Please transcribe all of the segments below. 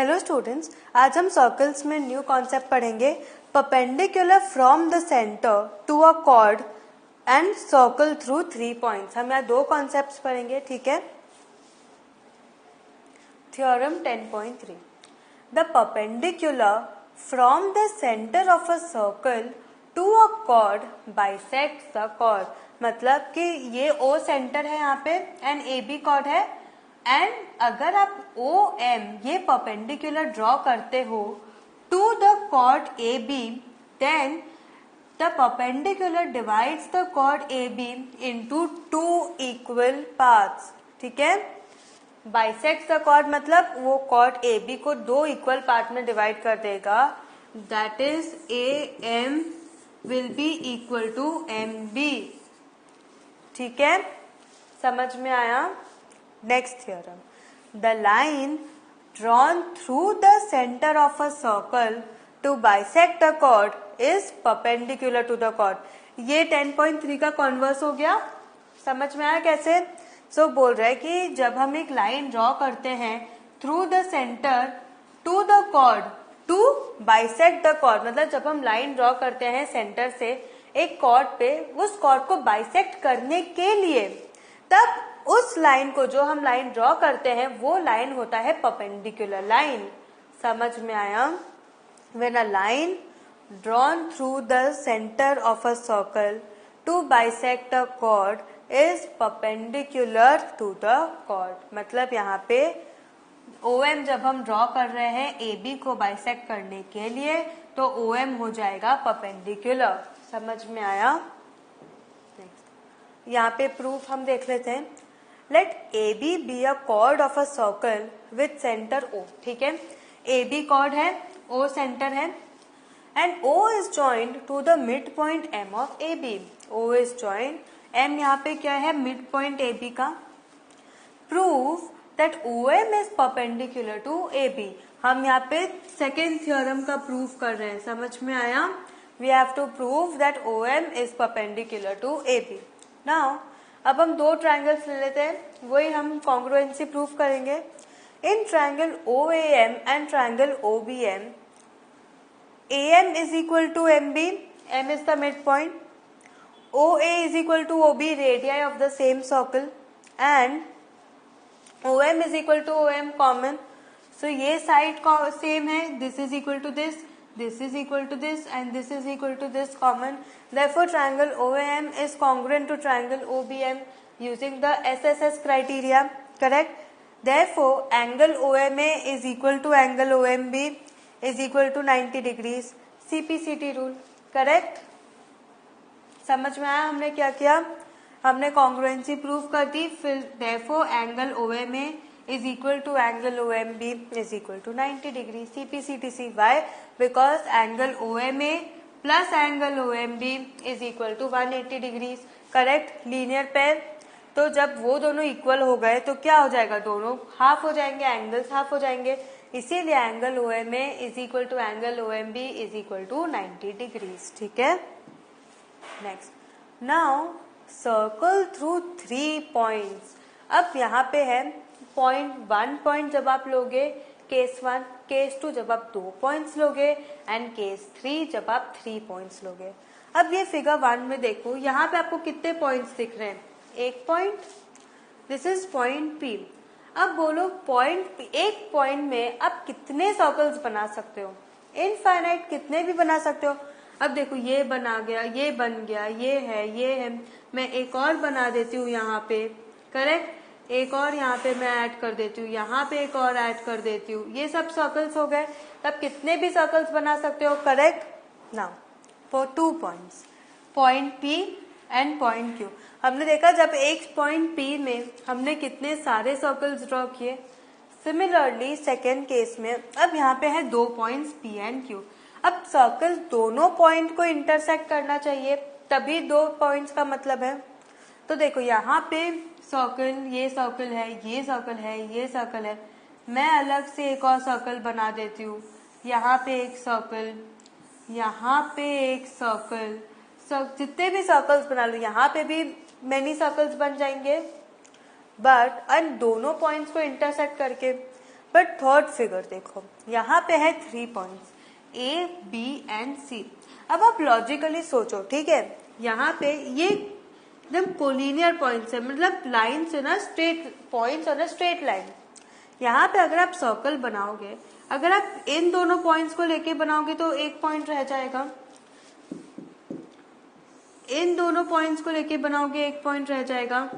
Hello students, आज हम circles में न्यू कॉन्सेप्ट पढ़ेंगे। Perpendicular from the centre to a chord and circle through 3 points. हम यहाँ दो कॉन्सेप्ट्स पढ़ेंगे, ठीक है। Theorem 10.3, the perpendicular from the centre of a circle to a chord bisects the chord. मतलब कि ये ओ सेंटर है यहाँ पे एंड ए बी कॉर्ड है, एंड अगर आप ओ एम ये परपेंडिकुलर ड्रॉ करते हो to the chord A B, then the perpendicular divides the chord A B into 2 equal parts, ठीक है। बाइसेक्ट्स द कॉर्ड मतलब वो कॉर्ड ए बी को 2 इक्वल पार्ट में डिवाइड कर देगा। That is A M will be equal to M B, ठीक है। समझ में आया? Next theorem, the line drawn through the centre of a circle to bisect the chord is perpendicular to the chord. ये 10.3 का converse हो गया। समझ में आया कैसे? सो बोल रहा है कि जब हम एक लाइन ड्रॉ करते हैं through the centre to the chord to bisect the chord, मतलब जब हम लाइन ड्रॉ करते हैं सेंटर से एक कॉर्ड पे, उस कॉर्ड को बाइसेक्ट करने के लिए, तब उस लाइन को जो हम लाइन ड्रॉ करते हैं वो लाइन होता है परपेंडिकुलर लाइन। समझ में आया? When a line drawn through the centre of a circle to bisect a chord is perpendicular to the chord. मतलब यहाँ पे OM जब हम ड्रॉ कर रहे हैं AB को बाइसेक्ट करने के लिए, तो OM हो जाएगा परपेंडिकुलर। समझ में आया? यहाँ पे प्रूफ हम देख लेते हैं। Let AB be a chord of a circle with centre O, ठीक है। AB कॉर्ड है, O सेंटर है, and O is joined to the mid point M of AB। O is joined, M यहाँ पे क्या है? मिड पॉइंट AB का। Proof that OM is perpendicular to AB। हम यहाँ पे सेकेंड थ्योरम का प्रूफ कर रहे हैं। समझ में आया? We have to prove that OM is perpendicular to AB। Now अब हम दो ट्रायंगल्स ले लेते हैं, वही हम कॉन्ग्रुएंसी प्रूफ करेंगे। In triangle OAM and triangle OBM, AM is equal to MB, M is the midpoint, OA is equal to OB, radii of the same circle, and OM is equal to OM common. So ये side same है, this is equal to this, this is equal to this, and this is equal to this common. Therefore, triangle OAM is congruent to triangle OBM using the SSS criteria. Correct? Therefore, angle OMA is equal to angle OMB is equal to 90 degrees. CPCT rule. Correct? समझ में आया हमने क्या किया? हमने congruency prove कर दी। फिर therefore angle OMA is equal to angle OMB is equal to 90 degree. CPCTC. Why? Because angle OMA plus angle OMB is equal to 180 degrees. Correct? Linear pair. तो जब वो दोनों इक्वल हो गए तो क्या हो जाएगा? दोनों हाफ हो जाएंगे, एंगल्स हाफ हो जाएंगे। इसीलिए angle OMA is equal to angle OMB is equal to 90 degrees. ठीक है। Next, now circle through 3 points. अब यहाँ पे है पॉइंट 1 पॉइंट जब आप लोगे केस 1, केस 2 जब आप 2 पॉइंट्स लोगे, एंड केस 3 जब आप 3 पॉइंट्स लोगे। अब ये फिगर 1 में देखो, यहाँ पे आपको कितने पॉइंट्स दिख रहे हैं? एक point, this is point P। अब बोलो पॉइंट एक पॉइंट में आप कितने सर्कल्स बना सकते हो? इनफाइनाइट, कितने भी बना सकते हो। अब देखो ये बना गया, ये बन गया, ये है, मैं एक और बना देती हूँ यहाँ पे। करेक्ट? एक और यहाँ पे मैं ऐड कर देती हूँ, यहाँ पे एक और ऐड कर देती हूँ। ये सब सर्कल्स हो गए। तब कितने भी सर्कल्स बना सकते हो। Correct? Now for 2 points, point P and point Q, हमने देखा जब एक पॉइंट P में हमने कितने सारे सर्कल्स ड्रॉ किए। सिमिलरली सेकेंड केस में अब यहाँ पे है 2 पॉइंट्स P एंड Q। अब सर्कल दोनों पॉइंट को इंटरसेक्ट करना चाहिए, तभी 2 पॉइंट्स का मतलब है। तो देखो यहाँ पे सर्कल, ये सर्कल है, ये सर्कल है, ये सर्कल है। मैं अलग से एक और सर्कल बना देती हूँ। यहाँ पे एक सर्कल, यहाँ पे एक सर्कल, जितने भी सर्कल्स बना लो, यहाँ पे भी मेनी सर्कल्स बन जाएंगे, बट इन दोनों पॉइंट्स को इंटरसेक्ट करके। बट थर्ड फिगर देखो, यहाँ पे है 3 points A, B and C। अब आप लॉजिकली सोचो, ठीक है, यहाँ पे ये एकदम कोलिनियर पॉइंट्स है, मतलब लाइन से ना स्ट्रेट पॉइंट्स और स्ट्रेट लाइन। यहाँ पे अगर आप सर्कल बनाओगे, अगर आप इन दोनों पॉइंट्स को लेके बनाओगे तो एक पॉइंट रह जाएगा, इन दोनों पॉइंट्स को लेके बनाओगे एक पॉइंट रह जाएगा,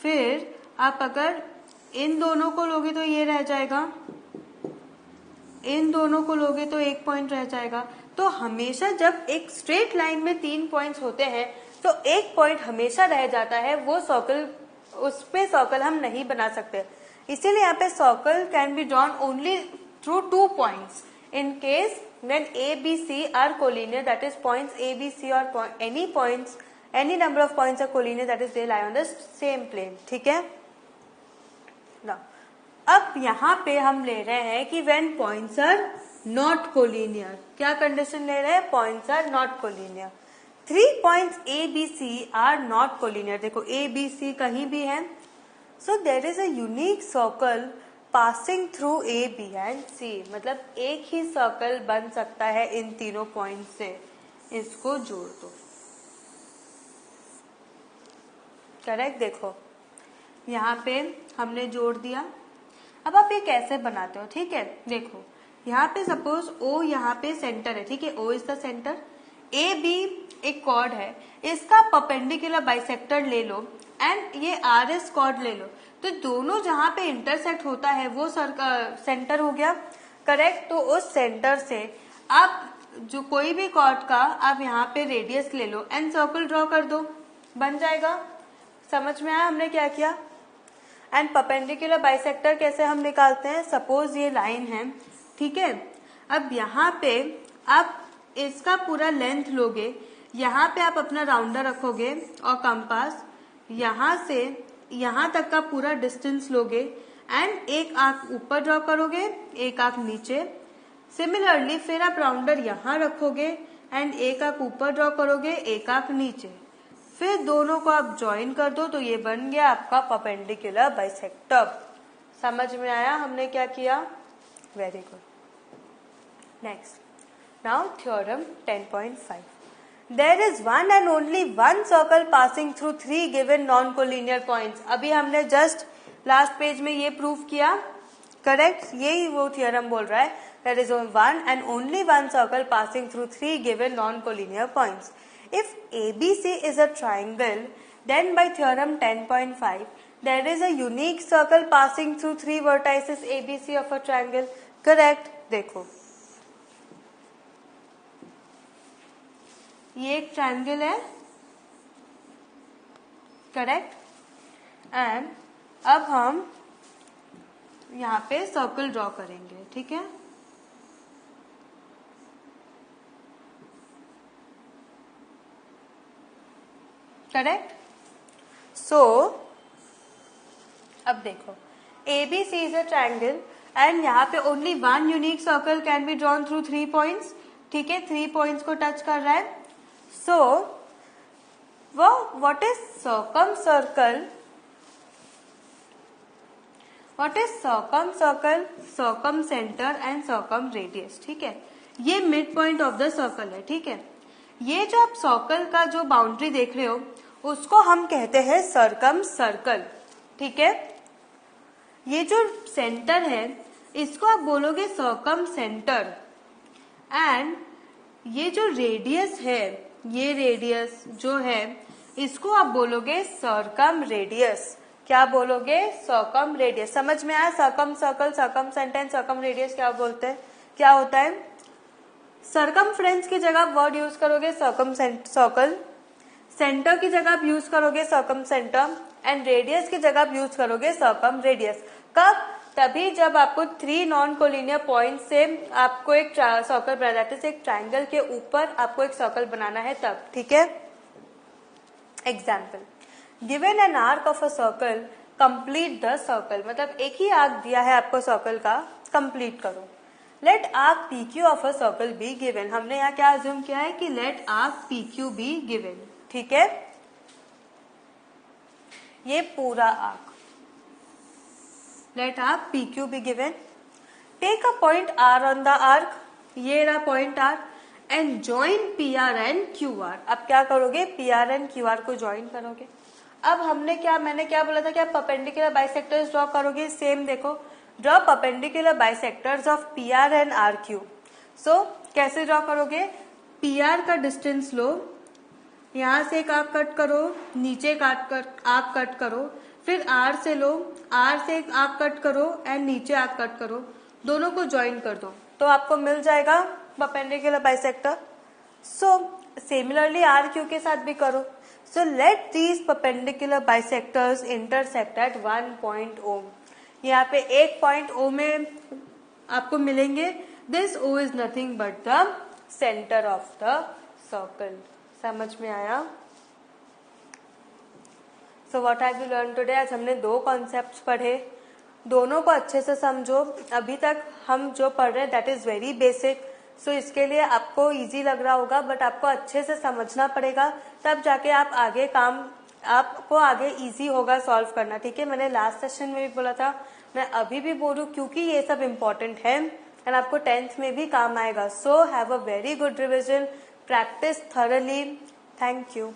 फिर आप अगर इन दोनों को लोगे तो ये रह जाएगा, इन दोनों को लोगे तो एक पॉइंट रह जाएगा। तो हमेशा जब एक स्ट्रेट लाइन में 3 पॉइंट्स होते हैं तो एक पॉइंट हमेशा रह जाता है, वो सर्कल, उस पे सर्कल हम नहीं बना सकते। इसीलिए यहाँ पे circle can be drawn only through 2 points in case when A, B, C are collinear, that is points A, B, C or any number of points are collinear, that is they lie on the same plane, ठीक है ना। अब यहाँ पे हम ले रहे हैं कि when points are not collinear, क्या कंडीशन ले रहे हैं, points are not collinear, 3 points A, B, C are not collinear। देखो A, B, C कहीं भी है, so there is a unique circle passing through A, B and C, मतलब एक ही सर्कल बन सकता है इन तीनों पॉइंट से, इसको जोड़ दो। करेक्ट, देखो यहाँ पे हमने जोड़ दिया। अब आप ये कैसे बनाते हो, ठीक है, देखो यहाँ पे सपोज O यहाँ पे सेंटर है, ठीक है, O is the centre, A, B एक कॉर्ड है, इसका परपेंडिकुलर बाइसेक्टर ले लो एंड ये RS कॉर्ड ले लो, तो दोनों जहां पे इंटरसेक्ट होता है वो सेंटर हो गया। करेक्ट, तो उस सेंटर से आप जो कोई भी कॉर्ड का आप यहाँ पे रेडियस ले लो एंड सर्कल ड्रॉ कर दो, बन जाएगा। समझ में आया हमने क्या किया। एंड परपेंडिकुलर बाइसेक्टर कैसे हम निकालते हैं, सपोज ये लाइन है, ठीक है, अब यहाँ पे आप इसका पूरा लेंथ लोगे, यहाँ पे आप अपना राउंडर रखोगे और कंपास, यहाँ से यहाँ तक का पूरा डिस्टेंस लोगे एंड एक आंख ऊपर ड्रॉ करोगे, एक आंख नीचे। सिमिलरली फिर आप राउंडर यहाँ रखोगे एंड एक आंख ऊपर ड्रॉ करोगे, एक आंख नीचे, फिर दोनों को आप ज्वाइन कर दो तो ये बन गया आपका परपेंडिकुलर बाइसेक्टर। समझ में आया हमने क्या किया, very good. Next, now theorem 10.5, There is one and only one circle passing through 3 given non-collinear points। अभी हमने जस्ट लास्ट पेज में ये प्रूव किया, करेक्ट, यही वो थियरम बोल रहा है, There is one and only one circle passing through 3 given non-collinear points। If ABC is a triangle, then by theorem 10.5 there is a unique circle passing through 3 vertices ABC of a triangle। Correct, देखो ये एक triangle है, correct, and अब हम यहाँ पे circle draw करेंगे, ठीक है, करेक्ट। सो अब देखो ABC is a triangle and यहाँ पे only one unique circle can be drawn through 3 points, ठीक है, 3 पॉइंट्स को टच कर रहा है। So, what is circumcircle? What is circumcircle, circumcenter and circumradius? ठीक है, ये mid point of the circle है, ठीक है, ये जो आप सर्कल का जो बाउंड्री देख रहे हो उसको हम कहते हैं सर्कमसर्कल, ठीक है, ये जो सेंटर है इसको आप बोलोगे सर्कमसेंटर एंड ये जो रेडियस है, ये रेडियस जो है इसको आप बोलोगे सर्कम रेडियस। क्या बोलोगे, सर्कम रेडियस। समझ में आया, circum circle, circum centre, circum radius क्या बोलते हैं, क्या होता है। सर्कमफ्रेंस की जगह वर्ड यूज करोगे सर्कम सर्कल, सेंटर की जगह आप यूज करोगे सर्कम सेंटर एंड रेडियस की जगह आप यूज करोगे सर्कम रेडियस। कब, तभी जब आपको 3 नॉन कोलिनियर पॉइंट से आपको एक सर्कल बनाना है, एक ट्रायंगल के ऊपर आपको एक सर्कल बनाना है तब, ठीक है। Example, given an arc of a circle, complete the circle, मतलब एक ही आर्क दिया है आपको सर्कल का, कंप्लीट करो। Let arc PQ of a circle be given, हमने यहाँ क्या अज्यूम किया है कि let arc PQ be given, ठीक है, ये पूरा arc, let up P Q be given, take a point R on the arc, ये रहा point R, and join P R and Q R. अब क्या करोगे, P R and Q R को ज्वाइन करोगे। अब मैंने क्या बोला था कि आप परपेंडिकुलर बाइसेक्टर्स ड्रॉ करोगे, सेम देखो, draw perpendicular bisectors of P R and R Q. So कैसे ड्रॉ करोगे, पी आर का डिस्टेंस लो, यहां से एक आर्क कट करो, नीचे एक आर्क कट करो, फिर आर से लो, आर से एक आर्क कट करो एंड नीचे आर्क कट करो, दोनों को ज्वाइन कर दो तो आपको मिल जाएगा perpendicular bisector. So similarly R Q के साथ भी करो। So let these perpendicular bisectors intersect at 1 point O. यहाँ पे एक पॉइंट ओ में आपको मिलेंगे, this O is nothing but the centre of the circle. समझ में आया? So what have you learn today? आज हमने 2 कॉन्सेप्ट्स पढ़े, दोनों को अच्छे से समझो। अभी तक हम जो पढ़ रहे हैं दैट इज वेरी बेसिक, सो इसके लिए आपको इजी लग रहा होगा, बट आपको अच्छे से समझना पड़ेगा, तब जाके आप आगे आपको आगे इजी होगा सॉल्व करना। ठीक है, मैंने लास्ट सेशन में भी बोला था, मैं अभी भी बोलूं क्योंकि ये सब इम्पोर्टेंट है एंड आपको 10th में भी काम आएगा। So have a very good revision, practice thoroughly. Thank you.